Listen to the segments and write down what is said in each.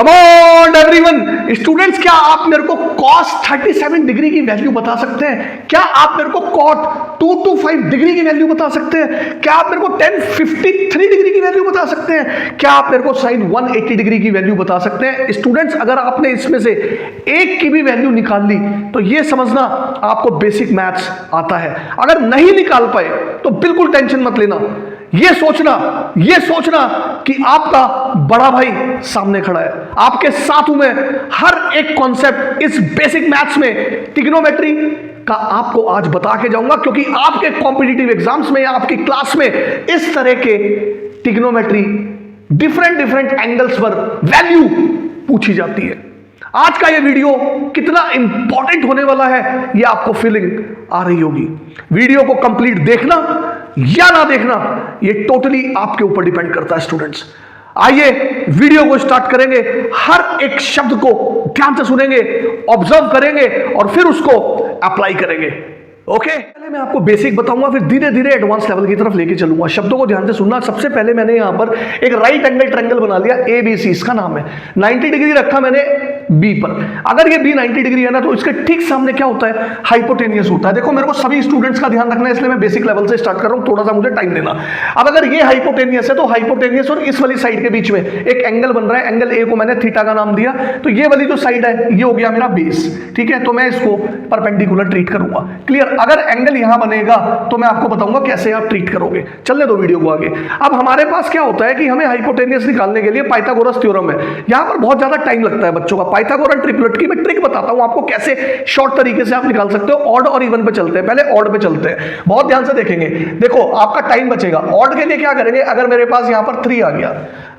Come on everyone students, क्या आप मेरे को cos 37 डिग्री की वैल्यू बता सकते हैं? क्या आप मेरे को cot 225 डिग्री की वैल्यू बता सकते हैं? क्या आप मेरे को tan 53 डिग्री की वैल्यू बता सकते हैं? क्या आप मेरे को sin 180 डिग्री की वैल्यू बता सकते हैं? स्टूडेंट्स, अगर आपने इसमें से एक की भी वैल्यू निकाल ली तो ये समझना आपको बेसिक मैथ्स आता है। अगर नहीं निकाल पाए तो बिल्कुल टेंशन मत लेना। ये सोचना कि आपका बड़ा भाई सामने खड़ा है, आपके साथ हूं मैं। हर एक कॉन्सेप्ट इस बेसिक मैथ्स में ट्रिग्नोमेट्री का आपको आज बता के जाऊंगा, क्योंकि आपके कॉम्पिटिटिव एग्जाम्स में या आपकी क्लास में इस तरह के ट्रिग्नोमेट्री डिफरेंट एंगल्स पर वैल्यू पूछी जाती है। आज का ये वीडियो कितना इंपॉर्टेंट होने वाला है ये आपको फीलिंग आ रही होगी। वीडियो को कंप्लीट देखना या ना देखना ये टोटली आपके ऊपर डिपेंड करता है स्टूडेंट्स। आइए वीडियो को स्टार्ट करेंगे। हर एक शब्द को ध्यान से सुनेंगे, ऑब्जर्व करेंगे और फिर उसको अप्लाई करेंगे। ओके, पहले मैं आपको बेसिक बताऊंगा, फिर धीरे धीरे एडवांस लेवल की तरफ लेके चलूंगा। शब्दों को ध्यान से सुनना। सबसे पहले मैंने यहां पर एक राइट एंगल ट्रायंगल बना लिया ABC, इसका नाम है। 90 डिग्री रखा मैंने B पर। अगर ये B 90 डिग्री है ना तो इसके ठीक सामने क्या होता है? हाइपोटेनियस होता है। देखो, मेरे को सभी स्टूडेंट्स का ध्यान रखना है, इसलिए मैं बेसिक लेवल से स्टार्ट कर रहा हूं, थोड़ा सा मुझे टाइम देना। अब अगर ये हाइपोटेनियस है तो हाइपोटेनियस और इस वाली साइड के बीच में एक एंगल बन रहा है। एंगल A को मैंने थीटा का नाम दिया, तो ये वाली जो साइड है ये हो गया मेरा बेस। ठीक है, तो मैं इसको परपेंडिकुलर ट्रीट करूंगा। क्लियर? अगर एंगल यहां बनेगा तो मैं आपको बताऊंगा कैसे आप ट्रीट करोगे। चलने दो वीडियो को आगे। अब हमारे पास क्या होता है कि हमें हाइपोटेनियस निकालने के लिए पाइथागोरस थ्योरम है। यहां पर बहुत ज्यादा टाइम लगता है बच्चों का। पाइथागोरस ट्रिपलेट की मैं ट्रिक बताता हूं आपको, कैसे शॉर्ट तरीके से आप निकाल सकते हो। ऑड और इवन पे चलते हैं, पहले ऑड पे चलते हैं, बहुत ध्यान से देखेंगे। देखो, आपका टाइम बचेगा। ऑड के लिए क्या करेंगे? अगर मेरे पास यहां पर 3 आ गया,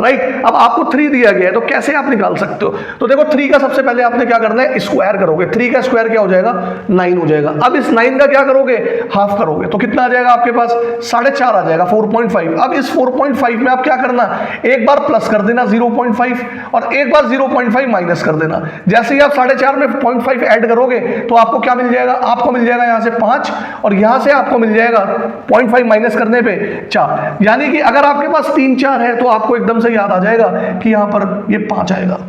राइट, अब आपको 3 दिया गया है तो कैसे आप निकाल सकते हो? तो देखो, 3 का सबसे पहले आपने क्या करना है? स्क्वायर करोगे। 3 का स्क्वायर क्या हो जाएगा? 9 हो जाएगा। अब इस 9 का क्या करोगे? हाफ करोगे तो कितना आ जाएगा आपके पास? 4.5 आ जाएगा, 4.5। अब इस 4.5 में आप क्या करना? एक बार प्लस कर देना 0.5 और एक बार 0.5 माइनस कर देना। जैसे ही आप 4.5 में 0.5 ऐड करोगे तो आपको क्या मिल जाएगा? आपको मिल जाएगा यहां से 5 और यहां से आपको मिल जाएगा 0.5 माइनस करने पे 4। यानी कि अगर आपके पास 3 4 है तो आपको एकदम से याद आ जाएगा कि यहां पर ये 5 आएगा।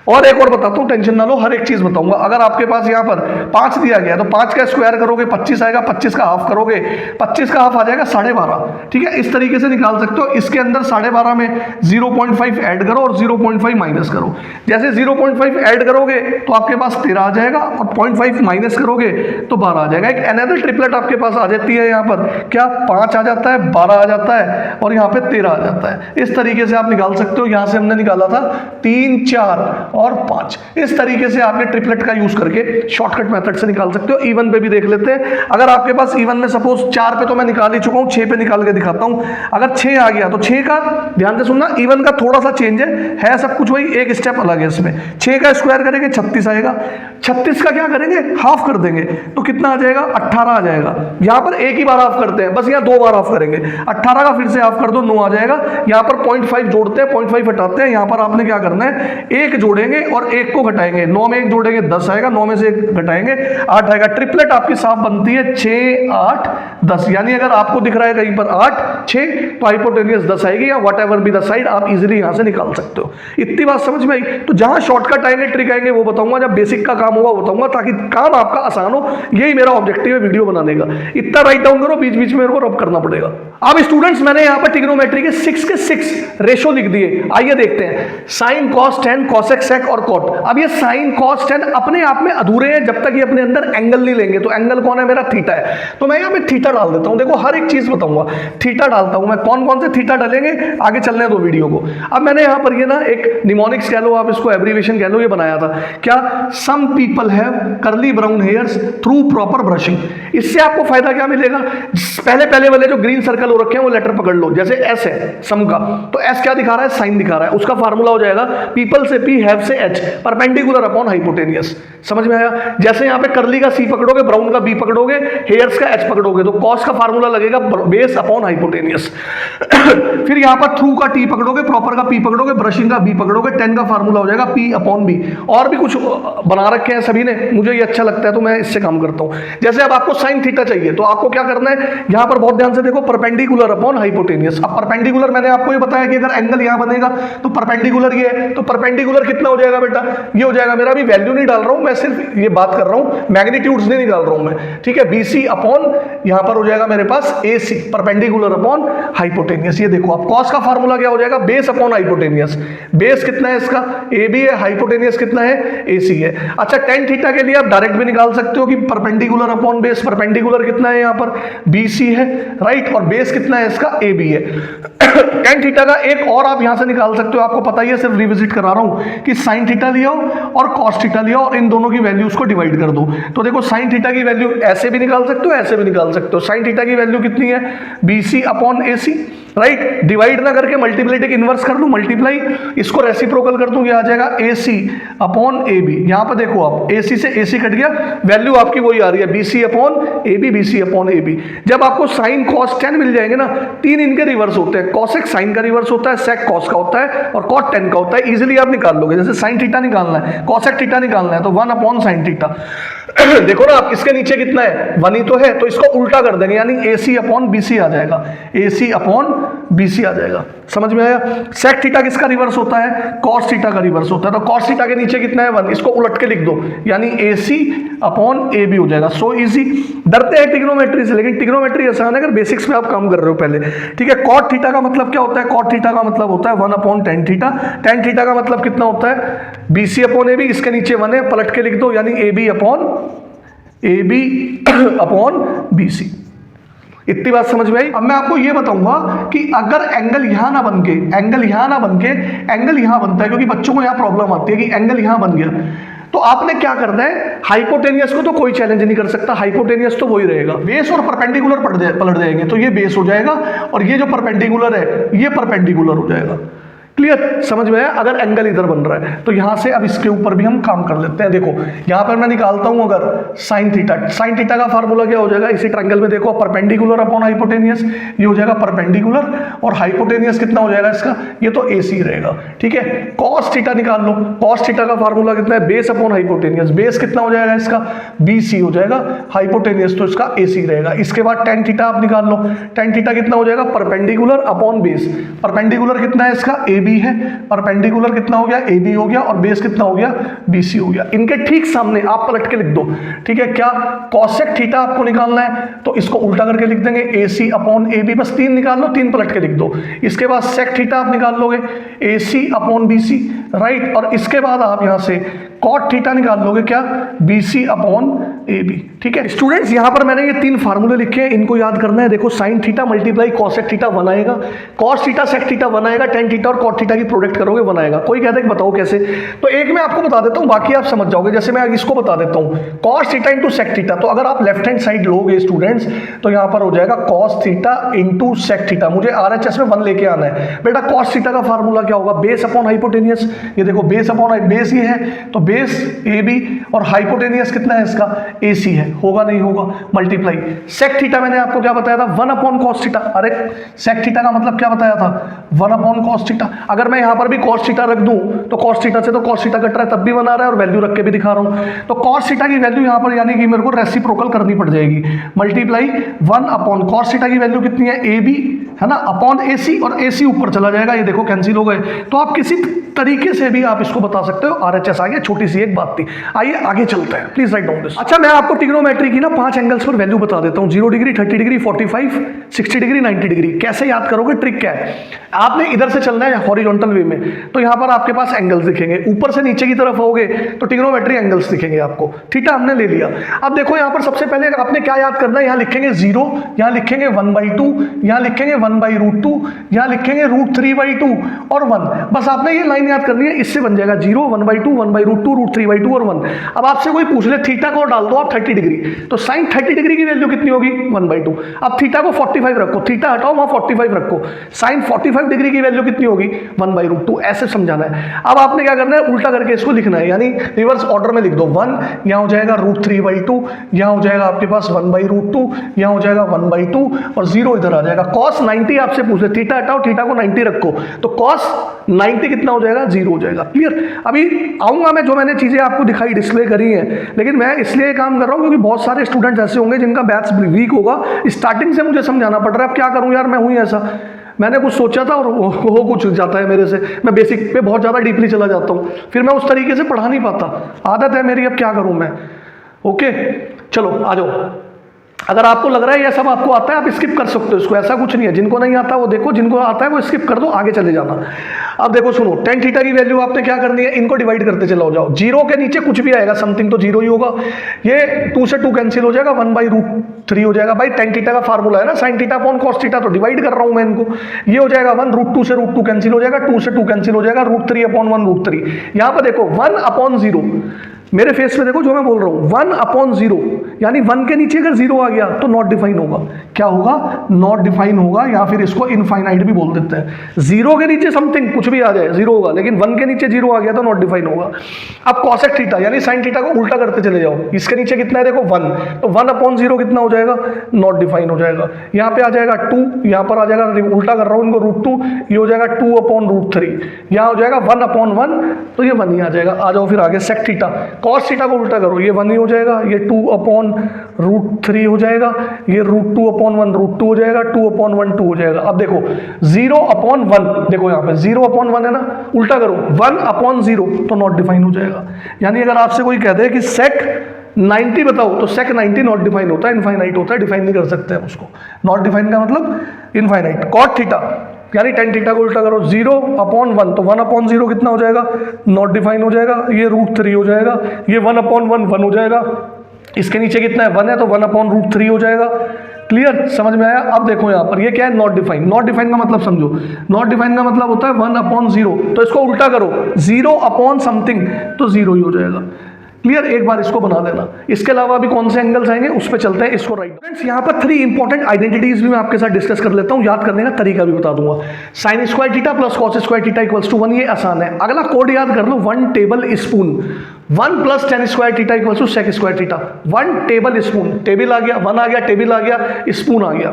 और एक और बताता हूं, टेंशन ना लो, हर एक चीज बताऊंगा। अगर आपके पास यहां पर 5 दिया गया तो 5 का स्क्वायर करोगे 25 आएगा, 25 का हाफ करोगे 25 का हाफ आ जाएगा 12.5। ठीक है, इस तरीके से निकाल सकते हो। इसके अंदर 12.5 में 0.5 ऐड करो और 0.5 माइनस करो। जैसे 0.5 ऐड करोगे तो आपके पास 13 आ जाएगा और 0.5 माइनस करोगे तो 12 आ जाएगा। एक अनदर ट्रिपलेट आपके पास आ जाती है। यहाँ पर क्या 5 आ जाता है, 12 आ जाता है और यहाँ पे 13 आ जाता है। इस तरीके से आप निकाल सकते हो। यहां से हमने निकाला था 3 4 और 5। इस तरीके से आपने ट्रिपलेट का यूज करके शॉर्टकट मेथड से निकाल सकते हो। इवन पे भी देख लेते हैं। अगर आपके पास इवन में सपोज 4 पे तो मैं निकाल ही चुका हूं, 6 पे निकाल के दिखाता हूं। अगर 6 आ गया तो 6 का ध्यान से सुनना, इवन का थोड़ा सा चेंज है सब कुछ वही, एक स्टेप अलग है इसमें। 6 का स्क्वायर करेंगे 36 आएगा। 36 का क्या करेंगे? हाफ कर देंगे तो कितना आ जाएगा? 18 आ जाएगा। यहां पर एक ही बार हाफ करते हैं, बस यहां 2 बार हाफ करेंगे। 18 का फिर से हाफ कर दो, 9 आ जाएगा। यहां पर 0.5 जोड़ते हैं, 0.5 हटाते हैं। यहां पर आपने क्या करना है? 1 जोड़ेंगे और 1 को घटाएंगे। 9 में 1 जोड़ेंगे 10 आएगा, 9 में से 1 घटाएंगे 8 आएगा। ट्रिपलेट आपकी साफ बनती है 6 8 10। यानी अगर आपको दिख रहा है कहीं पर 8 6 तो हाइपोटेनियस 10 आएगी, या what ever be the side आप इजीली यहां से निकाल सकते हो। इतनी बात समझ में आई? तो जहां शॉर्टकट आएंगे, ट्रिक आएंगे वो बताऊंगा, जब बेसिक का काम होगा वो बताऊंगा, ताकि काम आपका आसान हो। यही मेरा ऑब्जेक्टिव है वीडियो बनाने का। इतना राइट डाउन करो, बीच बीच में मेरे को रब करना पड़ेगा। अब स्टूडेंट्स, मैंने यहां पर ट्रिग्नोमेट्री के 6 के 6 रेशो लिख दिए। आइए देखते हैं। Sine cos tan cosec sec और cot। अब ये साइन कॉस tan अपने आप में अधूरे हैं जब तक ये अपने अंदर एंगल नहीं लेंगे। तो एंगल कौन है? मेरा थीटा है। तो मैं यहां पे थीटा डाल देता हूं। देखो, हर एक चीज बताऊंगा, थीटा डालता हूं मैं। कौन कौन से थीटा डालेंगे आगे चलने दो वीडियो को। अब मैंने यहां पर ये ना एक निमोनिक्स कह लो, आप इसको एब्रीविएशन कह लो, ये बनाया था क्या? Some people have curly brown hairs through proper brushing. इससे आपको फायदा क्या मिलेगा? पहले वाले जो ग्रीन सर्कल हो रखे हैं वो लेटर पकड़ लो। जैसे एस है सम का, तो एस क्या दिखा रहा है? साइन दिखा रहा है। उसका फार्मूला हो जाएगा पीपल से P, हैव से H, परपेंडिकुलर अपॉन हाइपोटेनियस। समझ में आया? जैसे यहाँ पे कर्ली का C पकड़ोगे, ब्राउन का B पकड़ोगे, हेयर्स का H पकड़ोगे, तो कॉस का फार्मूला लगेगा बेस अपॉन हाइपोटेनियस। फिर यहाँ पर थ्रू का T पकड़ोगे, प्रॉपर का P पकड़ोगे, ब्रशिंग का B पकड़ोगे, 10 का फार्मूला हो जाएगा P अपॉन B। और भी कुछ बना रखे हैं सभी ने, मुझे ये अच्छा लगता है तो मैं इससे काम करता हूँ। जैसे अब आपको साइन थीटा चाहिए तो आपको क्या करना है? यहाँ पर बहुत ध्यान से देखो, परपेंडिकुलर अपॉन हाइपोटेनियस। अब परपेंडिकुलर मैंने आपको ये बताया कि अगर एंगल यहाँ बनेगा तो परपेंडिकुलर ये है, तो परपेंडिकुलर कितना हो जाएगा बेटा, ये हो जाएगा मेरा, अभी वैल्यू नहीं डाल रहा हूं मैं, सिर्फ ये बात कर रहा हूं, मैग्नीट्यूड्स नहीं निकाल रहा हूं मैं, ठीक है। BC अपॉन यहां पर हो जाएगा मेरे पास AC, परपेंडिकुलर अपॉन हाइपोटेनियस। ये देखो आप कॉस का फार्मूला क्या हो जाएगा, बेस अपॉन हाइपोटेनियस। बेस कितना है इसका, AB है, हाइपोटेनियस कितना है, AC है। अच्छा tan थीटा के लिए आप डायरेक्ट भी निकाल सकते हो कि परपेंडिकुलर अपॉन बेस, परपेंडिकुलर कितना है यहाँ पर BC है, राइट, और बेस कितना है इसका AB है। tan थीटा का एक और आप यहां से निकाल सकते हो, आपको पता ही है, सिर्फ रिविजिट करा रहा हूं कि sin थीटा लिया और cos थीटा लिया और इन दोनों की वैल्यूज को डिवाइड कर दो। तो देखो sin थीटा की वैल्यू ऐसे भी निकाल सकते हो, ऐसे भी निकाल सकते हो। sin थीटा की वैल्यू कितनी है, BC upon AC, right, divide ना करके मल्टीप्लिकेटिव इनवर्स कर लूं, मल्टीप्लाई, इसको रेसिप्रोकल कर दूं, ये आ जाएगा AC अपॉन AB। यहां पर देखो आप AC से AC कट गया, वैल्यू आपकी वही आ रही है BC upon AB, BC upon AB। जब आपको साइन cos tan मिल जाएंगे ना, तीन इनके रिवर्स होते हैं, cosec साइन का रिवर्स होता है, sec cos का होता है और cot tan का होता है, इजीली आप निकाल लोगे। जैसे sin थीटा निकालना है, cosec थीटा निकालना है तो 1 अपॉन sin थीटा। देखो ना आप, इसके नीचे कितना है, 1 ही तो है, तो इसको उल्टा कर देंगे, यानी AC अपॉन BC आ जाएगा, AC अपॉन BC आ जाएगा। समझ में आया। sec थीटा किसका रिवर्स होता है, cos थीटा का रिवर्स होता है, तो cos थीटा के नीचे कितना है 1, इसको उलट के लिख दो, यानी AC अपॉन AB हो जाएगा। So easy. डरते हैं ट्रिग्नोमेट्री से, लेकिन ट्रिग्नोमेट्री आसान है अगर बेसिक्स में आप काम कर रहे हो पहले, ठीक है। cot थीटा का मतलब क्या होता है, cot थीटा का मतलब होता है 1 upon tan theta. tan theta का मतलब कितना होता है, BC अपॉन AB, इसके नीचे 1 है, पलट के लिख दो, यानी AB अपॉन BC। इतनी बात समझ में आई। अब मैं आपको ये बताऊंगा कि अगर एंगल यहां ना बन के, एंगल यहां बनता है, क्योंकि बच्चों को यहां प्रॉब्लम आती है कि एंगल यहां बन गया, तो आपने क्या करना है, हाइपोटेनियस को तो कोई चैलेंज नहीं कर सकता, हाइपोटेनियस तो वही रहेगा, बेस और परपेंडिकुलर पलट जाएंगे, तो ये बेस हो जाएगा और ये जो परपेंडिकुलर है ये परपेंडिकुलर हो जाएगा। क्लियर, समझ में आया। अगर एंगल इधर बन रहा है तो यहां से अब इसके ऊपर भी हम काम कर लेते हैं। देखो यहां पर मैं निकालता हूं अगर sin थीटा का फार्मूला क्या हो जाएगा, इसी ट्रायंगल में देखो, परपेंडिकुलर अपॉन हाइपोटेनियस, ये हो जाएगा परपेंडिकुलर और हाइपोटेनियस कितना हो जाएगा इसका, ये तो AC रहेगा, ठीक है। cos थीटा निकाल लो, cos थीटा का फार्मूला कितना है, बेस अपॉन हाइपोटेनियस, बेस कितना हो जाएगा इसका, BC हो जाएगा, हाइपोटेनियस तो इसका AC रहेगा। इसके बाद tan थीटा आप निकाल लो, tan थीटा कितना हो जाएगा, परपेंडिकुलर अपॉन बेस, परपेंडिकुलर कितना है इसका, AB है, परपेंडिकुलर कितना हो गया, AB हो गया और बेस कितना हो गया, BC हो गया। इनके ठीक सामने आप पलट के लिख दो, ठीक है। क्या, cosec थीटा आपको निकालना है तो इसको उल्टा करके लिख देंगे, AC अपॉन AB, बस 3 निकाल लो, 3 पलट के लिख दो। इसके बाद sec थीटा आप निकाल लोगे, AC अपॉन BC, राइट, और इसके बाद आप यहां से cot थीटा निकाल लोगे, क्या, BC अपॉन AB, ठीक है। स्टूडेंट्स यहां पर मैंने ये 3 फार्मूले लिखे हैं, इनको याद करना है। देखो sin theta multiply cosec theta 1 आएगा, cos थीटा sec थीटा 1 आएगा, tan थीटा और cot थीटा की प्रोडक्ट करोगे 1 आएगा। कोई कहता है कि बताओ कैसे, तो एक मैं आपको बता देता हूं, बाकी आप समझ जाओगे। जैसे मैं इसको बता देता हूं, cos theta into sec theta, तो अगर आप लेफ्ट हैंड साइड लोगे स्टूडेंट्स तो यहां पर हो जाएगा cos theta into sec theta. मुझे RHS में 1 लेके आना है बेटा। cos थीटा का फार्मूला क्या होगा, बेस अपॉन हाइपोटेनियस, ये देखो बेस अपॉन बेस ये है तो बेस AB और हाइपोटेनियस कितना है इसका, AC है, होगा नहीं होगा, मल्टीप्लाई। sec थीटा मैंने आपको क्या बताया था, 1 अपॉन cos थीटा। अरे sec थीटा का मतलब क्या बताया था, 1 अपॉन cos थीटा। अगर मैं यहां पर भी cos थीटा रख दूं तो cos थीटा से तो cos थीटा कट रहा है, तब भी 1 आ रहा है और वैल्यू रख के भी दिखा रहा हूं, तो cos थीटा की वैल्यू यहां पर यानी कि मेरे को रेसिप्रोकल करनी पड़ जाएगी, मल्टीप्लाई 1 अपॉन cos थीटा की वैल्यू कितनी है, AB है ना, अपॉन AC, और AC ऊपर चला जाएगा, ये देखो कैंसिल हो गए। तो आप किसी तरीके से भी आप इसको बता सकते हो। RHS आ गया, छोटी सी एक बात थी। आइए आगे चलते हैं, प्लीज राइट डाउन दिस। अच्छा, मैं आपको ट्रिग्नोमेट्री की ना 5 एंगल्स पर वैल्यू बता देता हूं, 0 डिग्री, 30 डिग्री, 45, 60 डिग्री, 90 डिग्री। कैसे याद करोगे, ट्रिक क्या है, आपने इधर से चलना है हॉरिजॉन्टल वे में, तो यहां पर आपके पास एंगल्स दिखेंगे, ऊपर से नीचे की तरफ आओगे तो ट्रिग्नोमेट्री एंगल्स दिखेंगे आपको। थीटा हमने ले लिया। अब देखो यहां पर सबसे पहले आपने क्या याद करना है, यहां लिखेंगे 0, यहां लिखेंगे 1/2, यहां लिखेंगे 1/√2, यहां लिखेंगे √3/2 और 1। बस आपने ये लाइन याद करनी है, इससे बन जाएगा 0, 1/2, 1/√2, √3/2 और 1। अब आपसे कोई पूछ ले थीटा को डाल दो आप 30 डिग्री, तो साइन 30 डिग्री की वैल्यू कितनी होगी, 1/2। अब थीटा को 45 रखो, थीटा हटाओ वहां 45 रखो, साइन 45 डिग्री की वैल्यू कितनी होगी, 1/√2। ऐसे समझाना है। अब आपने क्या करना है, उल्टा करके इसको लिखना है, यानी रिवर्स ऑर्डर में लिख दो। 1 यहां हो जाएगा √3/2, यहां हो जाएगा आपके पास 1/√2, यहां हो जाएगा 1/2 और 0 इधर आ जाएगा। cos 90 आपसे पूछ ले, थीटा हटाओ, थीटा को 90 रखो, तो cos 90 कितना हो जाएगा, 0 हो जाएगा। क्लियर। अभी आऊंगा मैं, जो मैंने चीजें आपको दिखाई डिस्प्ले करी हैं, लेकिन मैं इसलिए काम कर रहा हूं क्योंकि बहुत सारे स्टूडेंट्स ऐसे होंगे जिनका बैच वीक होगा, स्टार्टिंग से मुझे समझाना पड़ रहा है। अब क्या करूं यार, मैं हूं ऐसा, मैंने कुछ सोचा था और वो कुछ जाता है मेरे से, मैं बेसिक पे बहुत ज़्यादा डीपली चला जाता हूँ, फिर मैं उस तरीके से पढ़ा नहीं पाता, आदत है मेरी, अब क्या करूँ मैं। ओके चलो आ जाओ। अगर आपको लग रहा है ये सब आपको आता है, आप स्किप कर सकते हो इसको, ऐसा कुछ नहीं है। जिनको नहीं आता वो देखो, जिनको आता है वो स्किप कर दो, आगे चले जाना। अब देखो सुनो, tan थीटा की वैल्यू आपने क्या करनी है, इनको डिवाइड करते चलो जाओ। जीरो के नीचे कुछ भी आएगा समथिंग तो जीरो ही होगा, ये 2 से 2 कैंसिल हो जाएगा, 1/√3 हो जाएगा। भाई tan थीटा का फार्मूला है ना sin theta upon cos theta, तो डिवाइड कर रहा हूं मैं इनको, ये हो जाएगा 1/√2 से √2 कैंसिल हो जाएगा, 2 से 2 कैंसिल हो जाएगा, √3 अपॉन 1/√3। यहां पर देखो 1/0, मेरे फेस पे देखो जो मैं बोल रहा हूं, 1/0 यानी 1 के नीचे अगर 0 आ गया तो नॉट डिफाइन होगा। क्या होगा? नॉट डिफाइन होगा, या फिर इसको इनफाइनाइट भी बोल देते हैं। 0 के नीचे समथिंग कुछ भी आ जाए 0 होगा, लेकिन 1 के नीचे 0 आ गया तो नॉट डिफाइन होगा। अब cosec थीटा यानी sin थीटा को उल्टा करते चले जाओ, इसके नीचे कितना है देखो 1, तो 1/0 कितना हो जाएगा? नॉट डिफाइन हो जाएगा। यहाँ पे आ जाएगा 2, यहाँ पर आ जाएगा, उल्टा कर रहा हूँ इनको, √2, ये हो जाएगा 2/√3, यहाँ हो जाएगा 1/1, तो ये 1 ही आ जाएगा। आ जाओ फिर आगे sec थीटा, cos थीटा को उल्टा करो, ये 1 ही हो जाएगा, ये 2/√3 हो जाएगा, ये √2/1 √2 हो जाएगा, 2/1 2 हो जाएगा। अब देखो 0/1, देखो यहाँ पे 0/1 है ना, उल्टा करो 1/0 तो नॉट डिफाइन हो जाएगा। यानी अगर आपसे कोई कहते हैं कि sec 90 बताओ, तो sec 90 नॉट डिफाइन होता है, इनफाइनाइट होता है, डिफाइन नहीं कर सकते हैं उसको। नॉट डिफाइन का मतलब इनफाइनाइट। cot थीटा यानी tan थीटा को उल्टा करो, 0/1 तो 1/0 कितना हो जाएगा? नॉट डिफाइन हो जाएगा, ये √3 हो जाएगा, ये 1/1 1 हो जाएगा, इसके नीचे कितना है 1 है तो 1/√3 हो जाएगा। क्लियर? समझ में आया? अब देखो यहाँ पर ये क्या है? Not define. नॉट डिफाइन का मतलब समझो, नॉट डिफाइन का मतलब होता है 1/0, तो इसको उल्टा करो 0/समथिंग तो 0 ही हो जाएगा। क्लियर? एक बार इसको बना देना। इसके अलावा भी कौन से एंगल्स आएंगे उस पर चलते हैं, इसको राइट। फ्रेंड्स यहाँ पर 3 इंपॉर्टेंट आइडेंटिटीज भी मैं आपके साथ डिस्कस कर लेता हूँ, याद करने का तरीका भी बता दूंगा। sin² theta plus cos² theta = 1, ये आसान है। अगला कोड याद कर लो, 1 tablespoon, 1 + tan² theta = sec² theta. 1 tablespoon, table आ गया, 1 आ गया, टेबल आ गया, स्पून आ गया।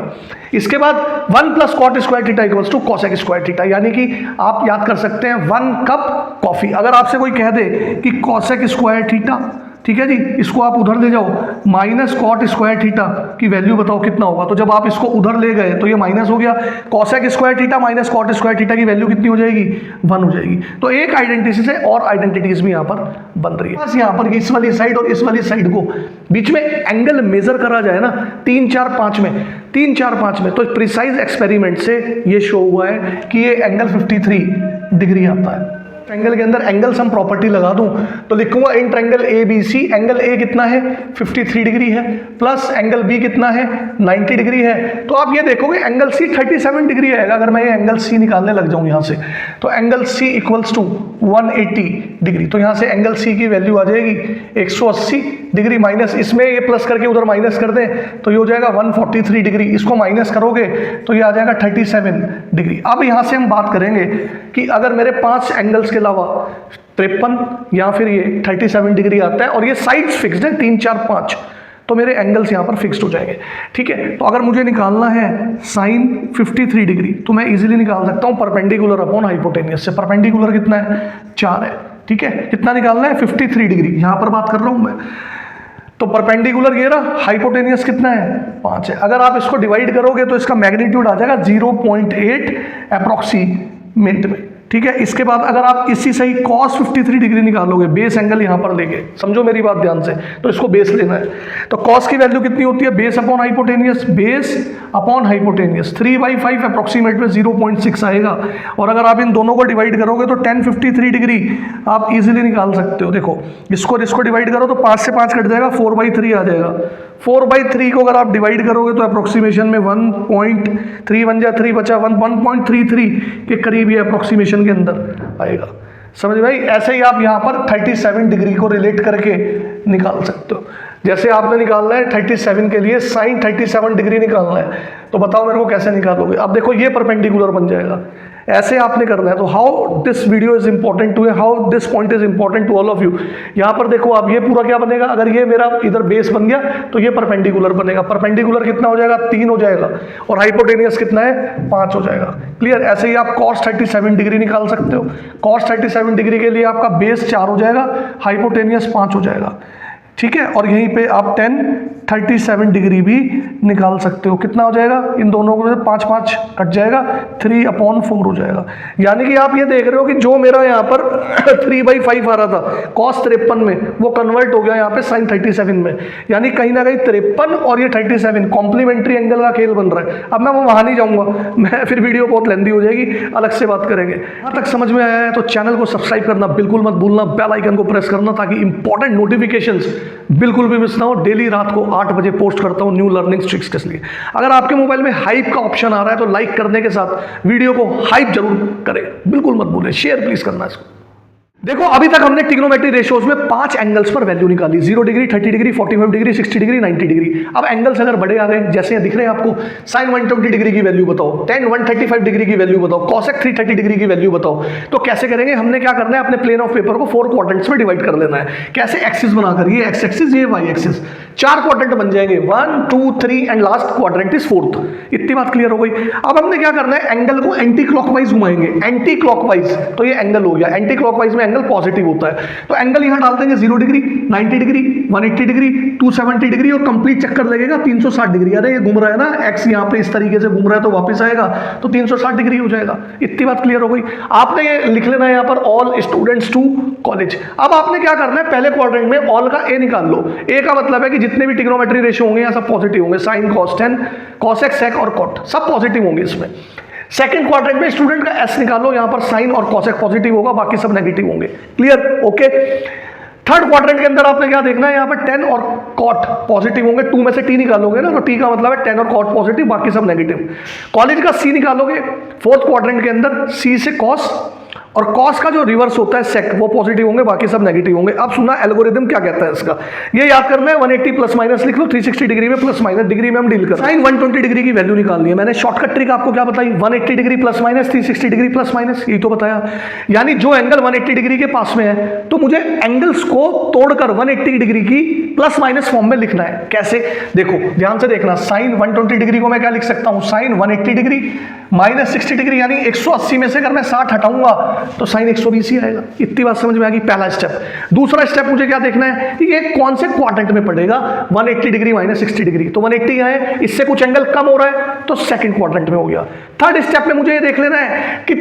इसके बाद 1 + cot² थीटा = cosec² थीटा, यानी कि आप याद कर सकते हैं 1 कप कॉफी। अगर आपसे कोई कह दे कि cosec² थीटा, ठीक है जी, इसको आप उधर ले जाओ, -cot² थीटा की वैल्यू बताओ कितना होगा, तो जब आप इसको उधर ले गए तो ये माइनस हो गया, cosec² थीटा - cot² थीटा की वैल्यू कितनी हो जाएगी? 1 हो जाएगी। तो एक आइडेंटिटी से और आइडेंटिटीज भी यहाँ पर बन रही है। बस यहाँ पर इस वाली साइड और इस वाली साइड को बीच में एंगल मेजर करा जाए ना 3 4 5 में, 3 4 5 में, तो प्रिसाइज एक्सपेरिमेंट से ये शो हुआ है कि ये एंगल 53 डिग्री आता है। ट्रायंगल के अंदर एंगल सम प्रॉपर्टी लगा दूं तो लिखूंगा in triangle ABC, angle A कितना है? 53 डिग्री है, प्लस एंगल B कितना है? 90 डिग्री है। तो आप ये देखोगे एंगल C 37 डिग्री आएगा। अगर मैं ये एंगल C निकालने लग जाऊं यहाँ से, तो एंगल C = 180 डिग्री, तो यहाँ से एंगल C की वैल्यू आ जाएगी 180 डिग्री, माइनस इसमें ये प्लस करके उधर माइनस कर दें तो ये हो जाएगा 143 डिग्री, इसको माइनस करोगे तो ये आ जाएगा 37 डिग्री। अब यहाँ से हम बात करेंगे कि अगर मेरे 5 एंगल्स के अलावा 53 या फिर ये 37 डिग्री आता है और ये साइड्स फिक्स्ड है 3 4 5, तो मेरे एंगल्स यहाँ पर फिक्स्ड हो जाएंगे। ठीक है, तो अगर मुझे निकालना है sin 53 डिग्री तो मैं इजीली निकाल सकता हूँ परपेंडिकुलर अपॉन हाइपोटेनियस से। परपेंडिकुलर कितना है? 4 है। ठीक है, कितना निकालना है? 53 डिग्री, यहाँ पर बात कर रहा हूँ मैं। तो परपेंडिकुलर ये रहा, हाइपोटेनियस कितना है? 5 है। अगर आप इसको डिवाइड करोगे तो इसका मैग्नीट्यूड आ जाएगा 0.8 अप्रॉक्सीमेट में। ठीक है, इसके बाद अगर आप इसी से ही cos 53 डिग्री निकालोगे, बेस एंगल यहाँ पर लेके, समझो मेरी बात ध्यान से, तो इसको बेस लेना है। तो cos की वैल्यू कितनी होती है? Base upon hypotenuse, base upon hypotenuse 3/5 approximate में 0.6 आएगा। और अगर आप इन दोनों को डिवाइड करोगे तो tan 53 डिग्री आप इजीली निकाल सकते हो। देखो इसको डिवाइड करो तो 5 से 5 कट जाएगा, 4/3 आ जाएगा। 4/3 को अगर आप डिवाइड करोगे तो अप्रोक्सीमेशन में 1.3 1 जा 3 बचा 1.33 के करीब ये अप्रोक्सीमेशन के अंदर आएगा। समझ भाई? ऐसे ही आप यहाँ पर 37 डिग्री को रिलेट करके निकाल सकते हो। जैसे आपने निकालना है 37 के लिए sin 37 डिग्री निकालना है, तो बताओ मेरे को कैसे निकालोगे? अब देखो ये परपेंडिकुलर बन जाएगा, ऐसे आपने करना है। तो how this video is important to, how this point is important to all of you. यहाँ पर देखो आप, ये पूरा क्या बनेगा? अगर ये मेरा इधर बेस बन गया तो ये परपेंडिकुलर बनेगा। परपेंडिकुलर कितना हो जाएगा? 3 हो जाएगा, और हाइपोटेनियस कितना है? 5 हो जाएगा। क्लियर? ऐसे ही आप cos 37 डिग्री निकाल सकते हो। cos 37 डिग्री के लिए आपका बेस 4 हो जाएगा, हाइपोटेनियस 5 हो जाएगा। ठीक है, और यहीं पे आप 1037 डिग्री भी निकाल सकते हो। कितना हो जाएगा, इन दोनों को 5 5 कट जाएगा, 3/4 हो जाएगा। यानी कि आप ये देख रहे हो कि जो मेरा यहाँ पर 3/5 आ रहा था cos 53 में, वो कन्वर्ट हो गया यहाँ पे sin 37 में। यानी कहीं ना कहीं 53 और ये 37 कॉम्प्लीमेंट्री एंगल का खेल बन रहा है। अब मैं वो वहाँ नहीं जाऊँगा, मैं फिर वीडियो बहुत लेंदी हो जाएगी, अलग से बात करेंगे। यहाँ तक समझ में आया है तो चैनल को सब्सक्राइब करना बिल्कुल मत भूलना, बेल आइकन को प्रेस करना ताकि इंपॉर्टेंट नोटिफिकेशंस बिल्कुल भी मिस ना हो। डेली रात को 8 बजे पोस्ट करता हूँ न्यू लर्निंग ट्रिक्स के लिए। अगर आपके मोबाइल में हाइप का ऑप्शन आ रहा है तो लाइक करने के साथ वीडियो को हाइप जरूर करें, बिल्कुल मत भूलें, शेयर प्लीज करना इसको। देखो अभी तक हमने ट्रिग्नोमेट्री रेशियोज में 5 एंगल्स पर वैल्यू निकाली, 0 degree, 30 degree, 45 degree, 60 degree, 90 degree. अब एंगल्स अगर बड़े आ गए, जैसे यहाँ दिख रहे हैं आपको, sin 120 डिग्री की वैल्यू बताओ, tan 135 डिग्री की वैल्यू बताओ, cosec 330 डिग्री की वैल्यू बताओ, तो कैसे करेंगे? हमने क्या करना है, अपने प्लेन ऑफ पेपर को 4 क्वाड्रेंट्स में डिवाइड कर लेना है। कैसे? एक्सिस बनाकर, ये एक्स एक्सिस, ये वाई एक्सिस, 4 क्वाड्रेंट बन जाएंगे, 1 2 3 and last quadrant is 4th। इतनी बात क्लियर हो गई। अब हमने क्या करना है, एंगल को एंटी क्लॉकवाइज घुमाएंगे, एंटी क्लॉकवाइज, तो ये एंगल हो गया। एंटी क्लॉकवाइज में एंगल पॉजिटिव होता है, तो एंगल यहां डाल देंगे 0 डिग्री, 90 डिग्री, 180 डिग्री, 270 डिग्री, और कंप्लीट चक्कर लगेगा 360 डिग्री। अरे ये घूम रहा है ना, एक्स यहां पे इस तरीके से घूम रहा है तो वापस आएगा तो 360 डिग्री हो जाएगा। इतनी बात क्लियर हो गई। आपने ये लिख लेना है यहां पर, ऑल स्टूडेंट्स टू कॉलेज। अब आपने क्या करना है, पहले क्वाड्रेंट में ऑल का ए निकाल लो। ए का मतलब है कि जितने भी ट्रिग्नोमेट्री रेशियो होंगे यहाँ सब पॉजिटिव होंगे, साइन, कॉस, टेन, कॉसेक, सेक और कॉट सब पॉजिटिव होंगे इसमें। सेकंड क्वाड्रेंट में स्टूडेंट का एस निकालो, यहां पर साइन और कॉसेक पॉजिटिव होगा, बाकी सब नेगेटिव होंगे। क्लियर? ओके। थर्ड क्वाड्रेंट के अंदर आपने क्या देखना है, यहां पर टेन और कॉट पॉजिटिव होंगे, 2 में से टी निकालोगे ना, तो टी का मतलब है टेन और कॉट पॉजिटिव, बाकी सब नेगेटिव। कॉलेज का सी निकालोगे, फोर्थ क्वाड्रेंट के अंदर सी से कॉस, और कॉस का जो रिवर्स होता है सेक, वो पॉजिटिव होंगे, बाकी सब नेगेटिव होंगे। अब सुनना एल्गोरिथम क्या कहता है इसका, ये याद करना है। 180 प्लस माइनस लिख लो, 360 डिग्री में प्लस माइनस डिग्री में हम डील कर। साइन 120 डिग्री की वैल्यू निकालनी है। मैंने शॉर्टकट ट्रिक आपको क्या बताई, 180 degree plus minus, 360 degree plus minus, यही तो बताया। यानी जो एंगल 180 डिग्री के पास में है, तो मुझे एंगल्स को तोड़कर 180 डिग्री की प्लस माइनस फॉर्म में लिखना है। कैसे? देखो ध्यान से देखना, साइन 120 डिग्री को मैं क्या लिख सकता हूं, साइन 180 डिग्री माइनस 60 डिग्री, यानी 180 में से अगर मैं 60 हटाऊंगा तो साइन 120 ही आएगा। इतनी बात समझ में आ गई, पहला स्टेप। दूसरा स्टेप मुझे क्या देखना है कि ये कौन से क्वाड्रेंट में पड़ेगा, 180 डिग्री माइनस 60 डिग्री, तो 180 है, इससे कुछ एंगल कम हो रहा है तो सेकंड क्वाड्रेंट में हो गया। थर्ड स्टेप में मुझे ये देख लेना है कि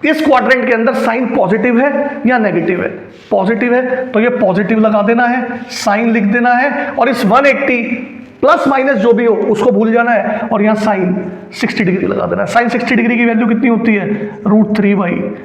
इस क्वाड्रेंट के अंदर साइन पॉजिटिव है या नेगेटिव है। पॉजिटिव है तो ये पॉजिटिव लगा देना है, साइन लिख देना है, और इस 180 प्लस माइनस जो भी हो उसको भूल जाना है, और यहां साइन 60 डिग्री लगा देना है। साइन 60 डिग्री की वैल्यू कितनी होती है, √3/2।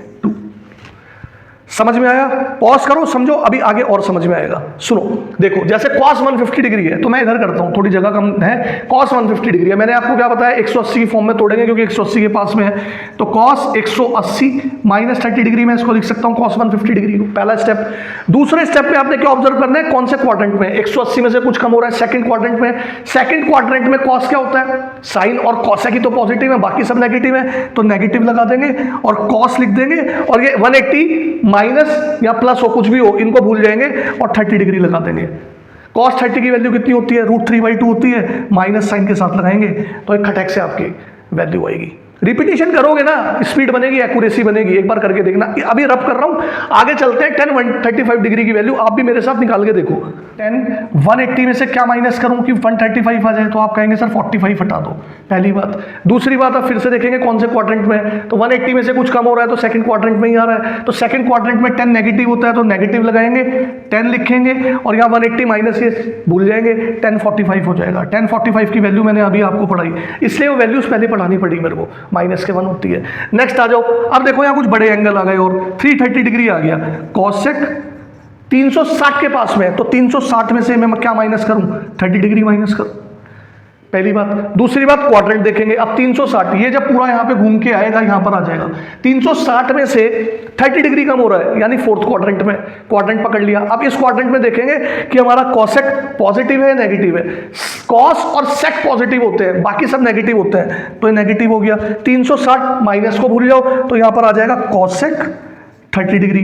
समझ में आया? पॉज करो, समझो, अभी आगे और समझ में आएगा। सुनो, देखो, जैसे cos 150 डिग्री है, तो मैं इधर करता हूं, थोड़ी जगह कम है। cos 150 डिग्री है, मैंने आपको क्या बताया, 180 की फॉर्म में तोड़ेंगे क्योंकि 180 के पास में है, तो cos 180 माइनस 30 डिग्री में इसको लिख सकता हूं, cos 150 डिग्री को। पहला स्टेप। दूसरे स्टेप में आपने क्या ऑब्जर्व करना है, कौन से क्वाड्रेंट में 180 में से कुछ कम हो रहा है, सेकंड क्वाड्रेंट में। सेकंड क्वाड्रेंट में cos क्या होता है, साइन और cosec ही तो पॉजिटिव है, बाकी सब नेगेटिव है, तो नेगेटिव लगा देंगे और cos लिख देंगे, और ये 180 माइनस या प्लस हो, कुछ भी हो, इनको भूल जाएंगे और 30 डिग्री लगा देंगे। cos 30 की वैल्यू कितनी होती है, √3/2 होती है, माइनस साइन के साथ लगाएंगे तो एक खटैक से आपकी वैल्यू आएगी। रिपीटेशन करोगे ना, स्पीड बनेगी, एक्यूरेसी बनेगी। एक बार करके देखना, अभी रब कर रहा हूं, आगे चलते हैं। 10 135 डिग्री की वैल्यू आप भी मेरे साथ निकाल के देखो। 10 180 में से क्या माइनस करूं कि 135 आ जाए, तो आप कहेंगे सर 45 हटा दो, पहली बात। दूसरी बात, आप फिर से देखेंगे कौन से क्वाड्रेंट में है, तो 180 में से कुछ कम हो रहा है तो सेकंड क्वाड्रेंट में ही आ रहा है, तो सेकंड क्वाड्रेंट में 10 नेगेटिव होता है तो नेगेटिव लगाएंगे, 10 लिखेंगे, और यहाँ 180 माइनस ये भूल जाएंगे, 1045 हो जाएगा। 1045 की वैल्यू मैंने अभी आपको पढ़ाई, इसलिए वो वैल्यूज पहले पढ़ानी पड़ी मेरे को, माइनस के 1 होती है। नेक्स्ट आ जाओ, अब देखो यहाँ कुछ बड़े एंगल आ गए, और 330 डिग्री आ गया, कॉसेक 360 के पास में है, तो 360 में से मैं क्या माइनस करूं, 30 डिग्री माइनस करूं, पहली बात। दूसरी बात, क्वाड्रेंट देखेंगे। अब 360, ये जब पूरा यहां पे घूम के आएगा, यहां पर आ जाएगा, 360 में से 30 डिग्री कम हो रहा है, यानी फोर्थ क्वाड्रेंट में, क्वाड्रेंट पकड़ लिया। अब इस क्वाड्रेंट में देखेंगे कि हमारा कॉसेक पॉजिटिव है नेगेटिव है, कॉस और सेक पॉजिटिव होते हैं, बाकी सब नेगेटिव होते हैं, तो ये नेगेटिव हो गया। 360 माइनस को भूल जाओ, तो यहां पर आ जाएगा कॉसेक 30 डिग्री।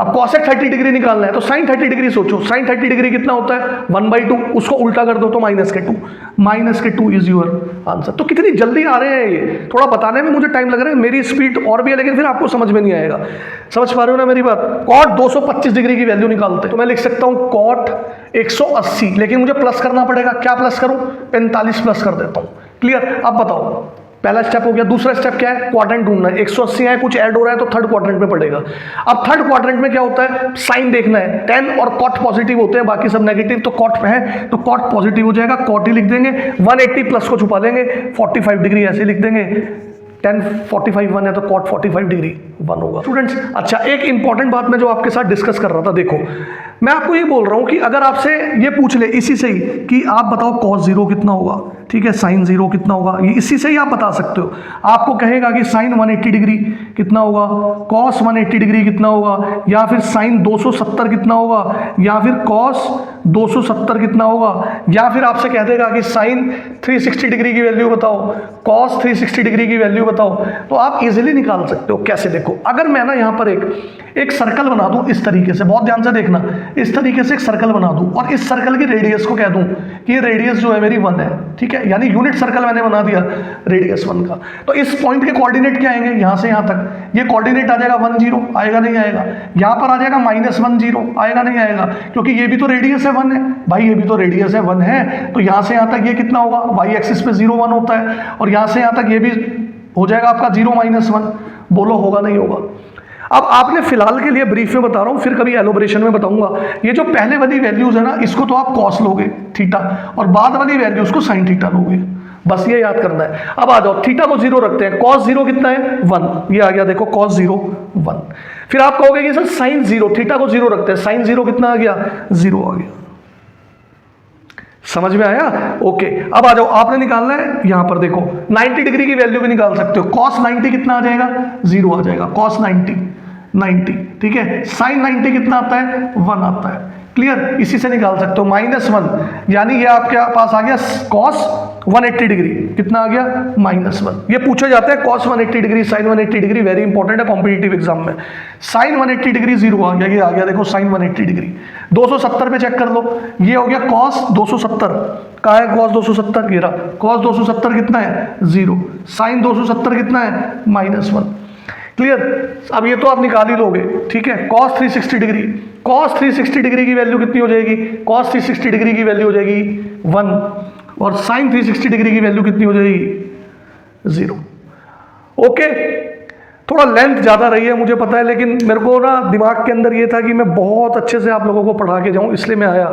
अब कॉसेक 30 डिग्री निकालना है तो साइन 30 डिग्री सोचो, साइन 30 डिग्री कितना होता है 1/2, उसको उल्टा कर दो तो -2 इज योर आंसर। तो कितनी जल्दी आ रहे हैं ये, थोड़ा बताने में मुझे टाइम लग रहा है, मेरी स्पीड और भी है लेकिन फिर आपको समझ में नहीं आएगा। समझ पा रहे हो ना मेरी बात। कॉट 225 डिग्री की वैल्यू निकालते हैं तो मैं लिख सकता हूं कॉट 180, लेकिन मुझे प्लस करना पड़ेगा। क्या प्लस करूं? 45 प्लस कर देता हूं। क्लियर? अब बताओ, पहला स्टेप हो गया। दूसरा स्टेप क्या है? क्वाड्रेंट ढूंढना है। 180 है, कुछ ऐड हो रहा है तो थर्ड क्वाड्रेंट में पड़ेगा। अब थर्ड क्वाड्रेंट में क्या होता है? साइन देखना है। tan और cot पॉजिटिव होते हैं, बाकी सब नेगेटिव, तो cot है तो cot पॉजिटिव हो जाएगा, cot ही लिख देंगे। 180 प्लस को छुपा देंगे, 45 डिग्री ऐसे लिख देंगे। tan 45 1 है तो cot 45 डिग्री 1 होगा। स्टूडेंट्स, अच्छा एक इंपॉर्टेंट बात मैं जो आपके साथ डिस्कस कर रहा था, देखो मैं आपको ये बोल रहा हूं कि अगर आपसे ये पूछ ले इसी से ही कि आप बताओ cos 0 कितना होगा, ठीक है, साइन 0 कितना होगा, ये इसी से ही आप बता सकते हो। आपको कहेगा कि साइन 180 डिग्री कितना होगा, कॉस 180 डिग्री कितना होगा, या फिर साइन 270 कितना होगा, या फिर कॉस 270 कितना होगा, या फिर आपसे कह देगा कि साइन 360 डिग्री की वैल्यू बताओ, कॉस 360 डिग्री की वैल्यू बताओ, तो आप इजीली निकाल सकते हो। कैसे? देखो, अगर मैं ना यहाँ पर एक सर्कल बना दूं इस तरीके से, बहुत ध्यान से देखना, इस तरीके से एक सर्कल बना दूं और इस सर्कल की रेडियस को कह दूं कि ये रेडियस जो है मेरी 1 है, ठीक है, यानी यूनिट सर्कल मैंने बना दिया रेडियस 1 का। तो इस पॉइंट के कोऑर्डिनेट क्या आएंगे? यहां से यहां तक ये कोऑर्डिनेट आ जाएगा 1 0, आएगा नहीं आएगा। यहां पर आ जाएगा -1 0, आएगा नहीं आएगा, क्योंकि ये भी तो रेडियस है 1 है भाई, ये भी तो रेडियस है 1 है। तो यहां से यहां तक ये कितना होगा? वाई एक्सिस पे 0 1 होता है, और यहां से यहां तक ये भी हो जाएगा आपका 0 -1। बोलो होगा नहीं होगा? अब आपने फिलहाल के लिए ब्रीफ में बता रहा हूं, फिर कभी एलोबरेशन में बताऊंगा। ये जो पहले वाली वैल्यूज है ना, इसको तो आप कॉस लोगे थीटा, और बाद वाली वैल्यूज को साइन थीटा लोगे, बस ये याद करना है। अब आ जाओ, थीटा को 0 रखते हैं, कॉस 0 कितना है 1, ये आ गया देखो कॉस 0 1। फिर आप कहोगे कि सर साइन 0, थीटा को 0 रखते हैं, साइन 0 कितना आ गया 0 आ गया। समझ में आया? ओके, अब आ जाओ, आपने निकालना है यहां पर देखो 90 डिग्री की वैल्यू भी निकाल सकते हो। कॉस 90 कितना आ जाएगा 0 आ जाएगा, कॉस 90, ठीक है। साइन 90 कितना आता है 1 आता है। क्लियर? इसी से निकाल सकते हो। -1 यानी ये आपके पास आ गया कॉस 180 डिग्री, कितना आ गया -1। ये पूछे जाते हैं cos 180 degree, sine 180 degree, very important है कॉम्पिटिटिव एग्जाम में। साइन 180 डिग्री 0 आ गया, ये आ गया देखो साइन 180 डिग्री। 270 पे चेक कर लो, ये हो गया कॉस 270, कहाँ है कॉस 270? ये रहा कॉस 270 कितना है 0, साइन 270 कितना है -1। क्लियर? अब ये तो आप निकाल ही लोगे, ठीक है। cos 360 डिग्री, cos 360 डिग्री की वैल्यू कितनी हो जाएगी? cos 360 डिग्री की वैल्यू हो जाएगी 1, और sin 360 डिग्री की वैल्यू कितनी हो जाएगी 0। ओके, थोड़ा लेंथ ज़्यादा रही है मुझे पता है, लेकिन मेरे को ना दिमाग के अंदर ये था कि मैं बहुत अच्छे से आप लोगों को पढ़ा के जाऊँ, इसलिए मैं आया।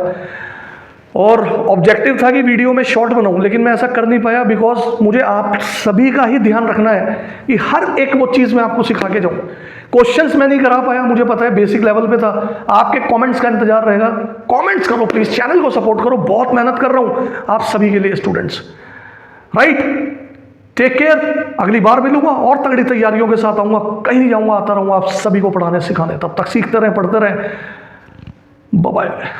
और ऑब्जेक्टिव था कि वीडियो में शॉर्ट बनाऊं, लेकिन मैं ऐसा कर नहीं पाया बिकॉज मुझे आप सभी का ही ध्यान रखना है कि हर एक वो चीज़ मैं आपको सिखा के जाऊं। क्वेश्चंस मैं नहीं करा पाया, मुझे पता है बेसिक लेवल पे था। आपके कमेंट्स का इंतजार रहेगा, कमेंट्स करो प्लीज़, चैनल को सपोर्ट करो, बहुत मेहनत कर रहा हूं आप सभी के लिए स्टूडेंट्स। राइट, टेक केयर, अगली बार मिलूंगा और तगड़ी तैयारियों के साथ आऊँगा, कहीं नहीं जाऊँगा, आता रहूँगा आप सभी को पढ़ाने सिखाने। तब तक सीखते रहें, पढ़ते रहें। Bye bye.